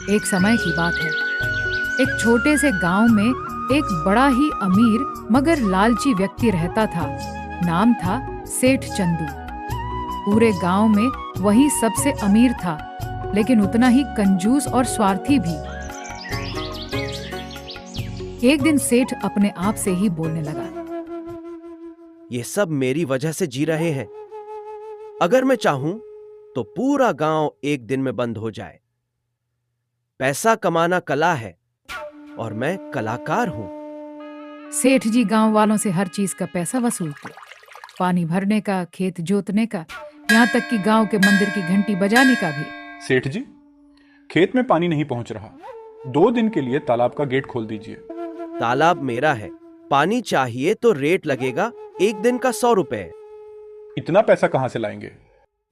एक समय की बात है। एक छोटे से गांव में एक बड़ा ही अमीर मगर लालची व्यक्ति रहता था। नाम था सेठ चंदू। पूरे गांव में वही सबसे अमीर था, लेकिन उतना ही कंजूस और स्वार्थी भी। एक दिन सेठ अपने आप से ही बोलने लगा। ये सब मेरी वजह से जी रहे हैं। अगर मैं चाहूं तो पूरा गांव एक दिन में बंद हो जाए। पैसा कमाना कला है और मैं कलाकार हूं। सेठ जी गांव वालों से हर चीज का पैसा वसूलते, पानी भरने का, खेत जोतने का, यहाँ तक कि गांव के मंदिर की घंटी बजाने का भी। सेठ जी, खेत में पानी नहीं पहुंच रहा। 2 दिन के लिए तालाब का गेट खोल दीजिए। तालाब मेरा है। पानी चाहिए तो रेट लगेगा, एक दिन का 100 रुपए। इतना पैसा कहां से लाएंगे?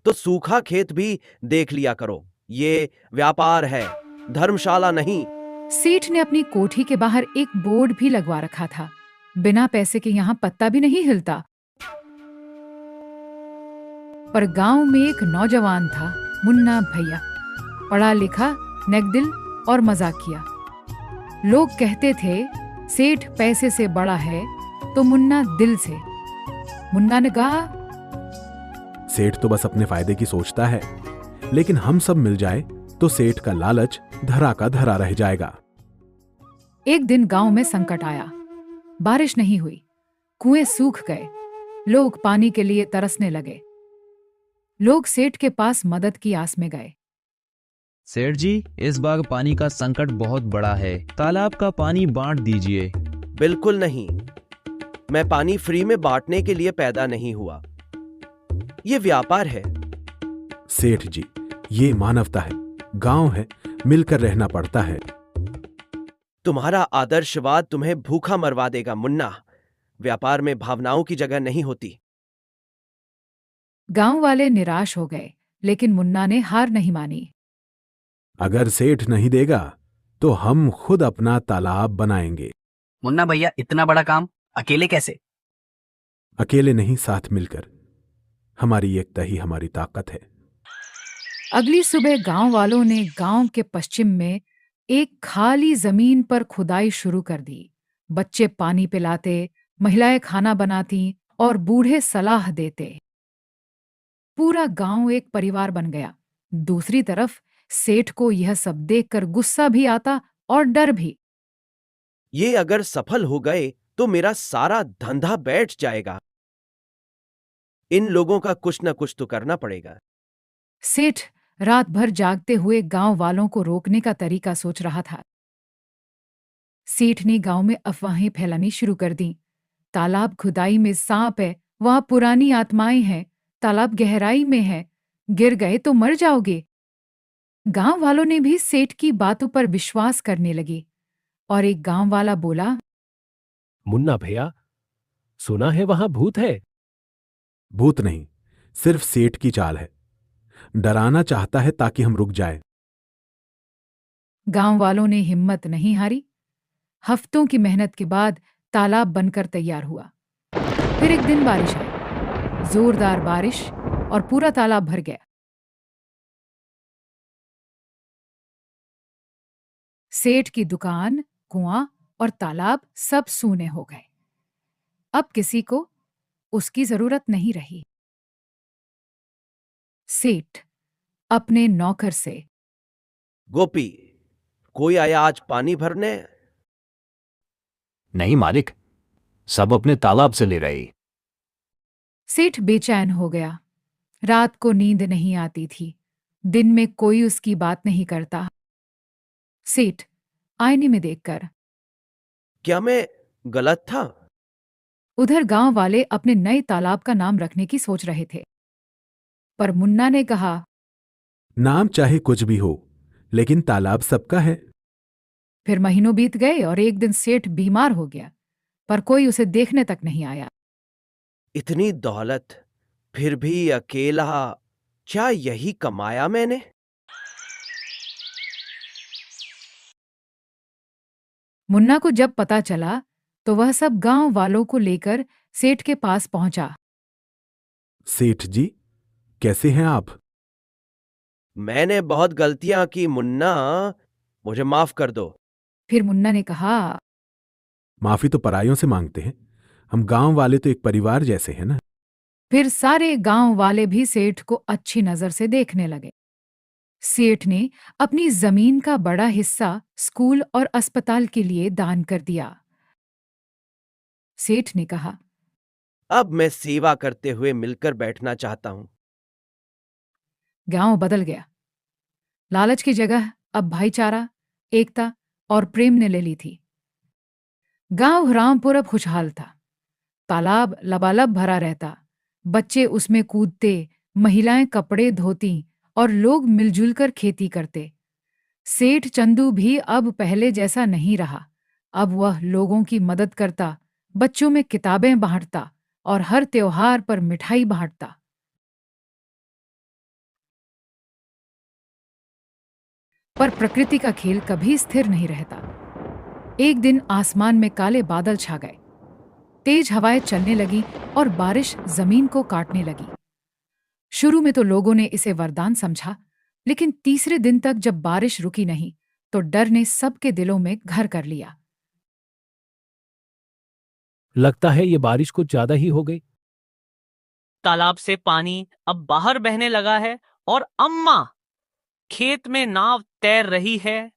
तो सूखा खेत भी देख लिया करो। ये व्यापार है, धर्मशाला नहीं। सेठ ने अपनी कोठी के बाहर एक बोर्ड भी लगवा रखा था, बिना पैसे के यहाँ पत्ता भी नहीं हिलता। पर गांव में एक नौजवान था, मुन्ना भैया। पढ़ा लिखा, नेकदिल और मजाकिया। लोग कहते थे सेठ पैसे से बड़ा है तो मुन्ना दिल से। मुन्ना ने कहा, सेठ तो बस अपने फायदे की सोचता है, लेकिन हम सब मिल जाए तो सेठ का लालच धरा का धरा रह जाएगा। एक दिन गांव में संकट आया। बारिश नहीं हुई, कुएं सूख गए, लोग पानी के लिए तरसने लगे। लोग सेठ के पास मदद की आस में गए। सेठ जी, इस बार पानी का संकट बहुत बड़ा है, तालाब का पानी बांट दीजिए। बिल्कुल नहीं। मैं पानी फ्री में बांटने के लिए पैदा नहीं हुआ। ये व्यापार है। सेठ जी, ये मानवता है, गांव है, मिलकर रहना पड़ता है। तुम्हारा आदर्शवाद तुम्हें भूखा मरवा देगा मुन्ना। व्यापार में भावनाओं की जगह नहीं होती। गांव वाले निराश हो गए, लेकिन मुन्ना ने हार नहीं मानी। अगर सेठ नहीं देगा तो हम खुद अपना तालाब बनाएंगे। मुन्ना भैया, इतना बड़ा काम अकेले कैसे? अकेले नहीं, साथ मिलकर। हमारी एकता ही हमारी ताकत है। अगली सुबह गांव वालों ने गांव के पश्चिम में एक खाली जमीन पर खुदाई शुरू कर दी। बच्चे पानी पिलाते, महिलाएं खाना बनाती और बूढ़े सलाह देते। पूरा गांव एक परिवार बन गया। दूसरी तरफ सेठ को यह सब देखकर गुस्सा भी आता और डर भी। ये अगर सफल हो गए तो मेरा सारा धंधा बैठ जाएगा। इन लोगों का कुछ न कुछ तो करना पड़ेगा। सेठ रात भर जागते हुए गांव वालों को रोकने का तरीका सोच रहा था। सेठ ने गांव में अफवाहें फैलानी शुरू कर दी। तालाब खुदाई में सांप है, वहां पुरानी आत्माएं हैं, तालाब गहराई में है, गिर गए तो मर जाओगे। गांव वालों ने भी सेठ की बातों पर विश्वास करने लगे और एक गांव वाला बोला, मुन्ना भैया, सुना है वहां भूत है। भूत नहीं, सिर्फ सेठ की चाल है। डराना चाहता है ताकि हम रुक जाए। गांव वालों ने हिम्मत नहीं हारी। हफ्तों की मेहनत के बाद तालाब बनकर तैयार हुआ। फिर एक दिन बारिश आई, जोरदार बारिश, और पूरा तालाब भर गया। सेठ की दुकान, कुआं और तालाब सब सूने हो गए। अब किसी को उसकी जरूरत नहीं रही। सेठ अपने नौकर से, गोपी, कोई आया आज पानी भरने? नहीं मालिक, सब अपने तालाब से ले रहे। सेठ बेचैन हो गया। रात को नींद नहीं आती थी। दिन में कोई उसकी बात नहीं करता। सेठ आईने में देखकर, क्या मैं गलत था? उधर गांव वाले अपने नए तालाब का नाम रखने की सोच रहे थे, पर मुन्ना ने कहा, नाम चाहे कुछ भी हो, लेकिन तालाब सबका है। फिर महीनों बीत गए और एक दिन सेठ बीमार हो गया, पर कोई उसे देखने तक नहीं आया। इतनी दौलत, फिर भी अकेला। क्या यही कमाया मैंने? मुन्ना को जब पता चला तो वह सब गांव वालों को लेकर सेठ के पास पहुंचा। सेठ जी, कैसे हैं आप? मैंने बहुत गलतियां की मुन्ना। मुझे माफ कर दो। फिर मुन्ना ने कहा, माफी तो परायों से मांगते हैं, हम गांव वाले तो एक परिवार जैसे हैं ना। फिर सारे गांव वाले भी सेठ को अच्छी नजर से देखने लगे। सेठ ने अपनी जमीन का बड़ा हिस्सा स्कूल और अस्पताल के लिए दान कर दिया। सेठ ने कहा, अब मैं सेवा करते हुए मिलकर बैठना चाहता हूं। गांव बदल गया। लालच की जगह अब भाईचारा, एकता और प्रेम ने ले ली थी। गांव रामपुर अब खुशहाल था। तालाब लबालब भरा रहता, बच्चे उसमें कूदते, महिलाएं कपड़े धोती और लोग मिलजुल कर खेती करते। सेठ चंदू भी अब पहले जैसा नहीं रहा। अब वह लोगों की मदद करता, बच्चों में किताबें बांटता और हर त्योहार पर मिठाई बांटता। पर प्रकृति का खेल कभी स्थिर नहीं रहता। एक दिन आसमान में काले बादल छा गए, तेज हवाएं चलने लगी और बारिश जमीन को काटने लगी। शुरू में तो लोगों ने इसे वरदान समझा, लेकिन तीसरे दिन तक जब बारिश रुकी नहीं तो डर ने सबके दिलों में घर कर लिया। लगता है ये बारिश कुछ ज्यादा ही हो गई। तालाब से पानी अब बाहर बहने लगा है और अम्मा खेत में नाव तैर रही है।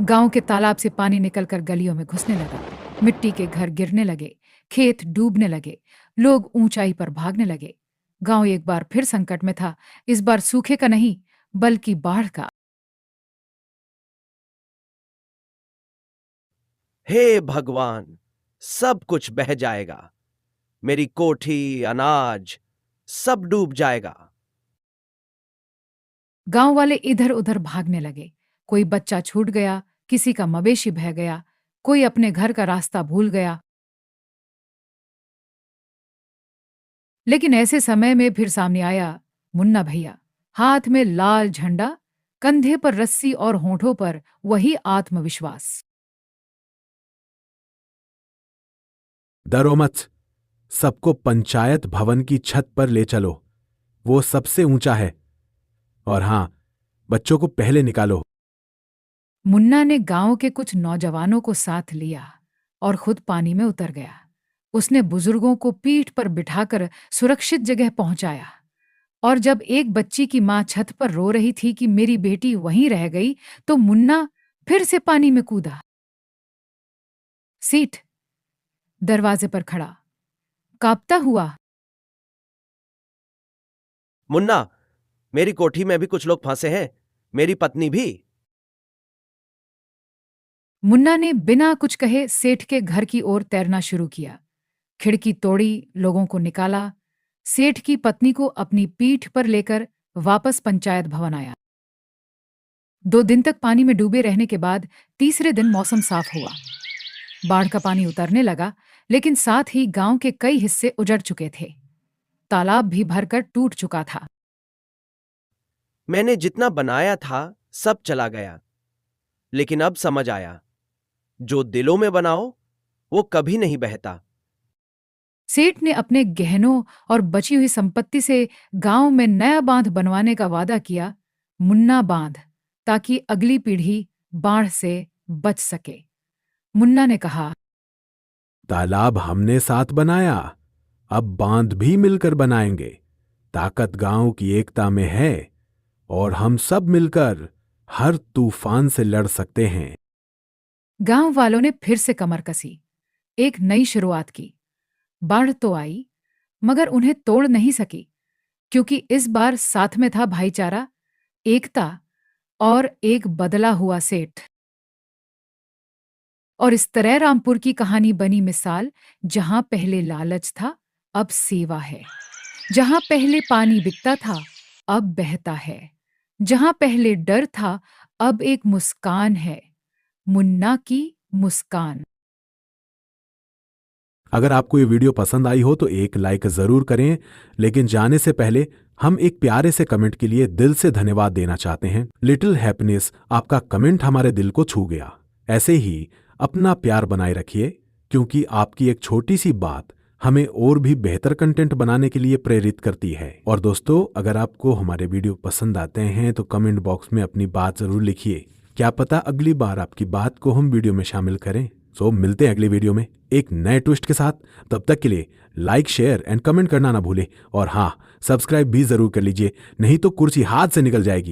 गांव के तालाब से पानी निकलकर गलियों में घुसने लगा। मिट्टी के घर गिरने लगे, खेत डूबने लगे, लोग ऊंचाई पर भागने लगे। गांव एक बार फिर संकट में था, इस बार सूखे का नहीं बल्कि बाढ़ का। हे भगवान, सब कुछ बह जाएगा। मेरी कोठी, अनाज सब डूब जाएगा। गांव वाले इधर उधर भागने लगे। कोई बच्चा छूट गया, किसी का मवेशी बह गया, कोई अपने घर का रास्ता भूल गया। लेकिन ऐसे समय में फिर सामने आया मुन्ना भैया, हाथ में लाल झंडा, कंधे पर रस्सी और होठों पर वही आत्मविश्वास। डरो मत, सबको पंचायत भवन की छत पर ले चलो, वो सबसे ऊंचा है। और हां, बच्चों को पहले निकालो। मुन्ना ने गांव के कुछ नौजवानों को साथ लिया और खुद पानी में उतर गया। उसने बुजुर्गों को पीठ पर बिठाकर सुरक्षित जगह पहुंचाया। और जब एक बच्ची की मां छत पर रो रही थी कि मेरी बेटी वहीं रह गई, तो मुन्ना फिर से पानी में कूदा। सेठ दरवाजे पर खड़ा, कांपता हुआ, मुन्ना, मेरी कोठी में भी कुछ लोग फंसे हैं, मेरी पत्नी भी। मुन्ना ने बिना कुछ कहे सेठ के घर की ओर तैरना शुरू किया। खिड़की तोड़ी, लोगों को निकाला। सेठ की पत्नी को अपनी पीठ पर लेकर वापस पंचायत भवन आया। 2 दिन तक पानी में डूबे रहने के बाद तीसरे दिन मौसम साफ हुआ। बाढ़ का पानी उतरने लगा, लेकिन साथ ही गांव के कई हिस्से उजड़ चुके थे। तालाब भी भरकर टूट चुका था। मैंने जितना बनाया था सब चला गया, लेकिन अब समझ आया, जो दिलों में बनाओ वो कभी नहीं बहता। सेठ ने अपने गहनों और बची हुई संपत्ति से गांव में नया बांध बनवाने का वादा किया, मुन्ना बांध, ताकि अगली पीढ़ी बाढ़ से बच सके। मुन्ना ने कहा, तालाब हमने साथ बनाया, अब बांध भी मिलकर बनाएंगे। ताकत गांव की एकता में है और हम सब मिलकर हर तूफान से लड़ सकते हैं। गांव वालों ने फिर से कमर कसी, एक नई शुरुआत की। बाढ़ तो आई, मगर उन्हें तोड़ नहीं सकी, क्योंकि इस बार साथ में था भाईचारा, एकता और एक बदला हुआ सेठ। और इस तरह रामपुर की कहानी बनी मिसाल, जहां पहले लालच था, अब सेवा है। जहां पहले पानी बिकता था, अब बहता है। जहां पहले डर था, अब एक मुस्कान है, मुन्ना की मुस्कान। अगर आपको ये वीडियो पसंद आई हो तो एक लाइक जरूर करें, लेकिन जाने से पहले हम एक प्यारे से कमेंट के लिए दिल से धन्यवाद देना चाहते हैं। लिटिल हैप्पीनेस, आपका कमेंट हमारे दिल को छू गया। ऐसे ही अपना प्यार बनाए रखिए, क्योंकि आपकी एक छोटी सी बात हमें और भी बेहतर कंटेंट बनाने के लिए प्रेरित करती है। और दोस्तों, अगर आपको हमारे वीडियो पसंद आते हैं तो कमेंट बॉक्स में अपनी बात जरूर लिखिए। क्या पता अगली बार आपकी बात को हम वीडियो में शामिल करें। सो मिलते हैं अगली वीडियो में एक नए ट्विस्ट के साथ। तब तक के लिए लाइक, शेयर एंड कमेंट करना ना भूलें। और हाँ, सब्सक्राइब भी जरूर कर लीजिए, नहीं तो कुर्सी हाथ से निकल जाएगी।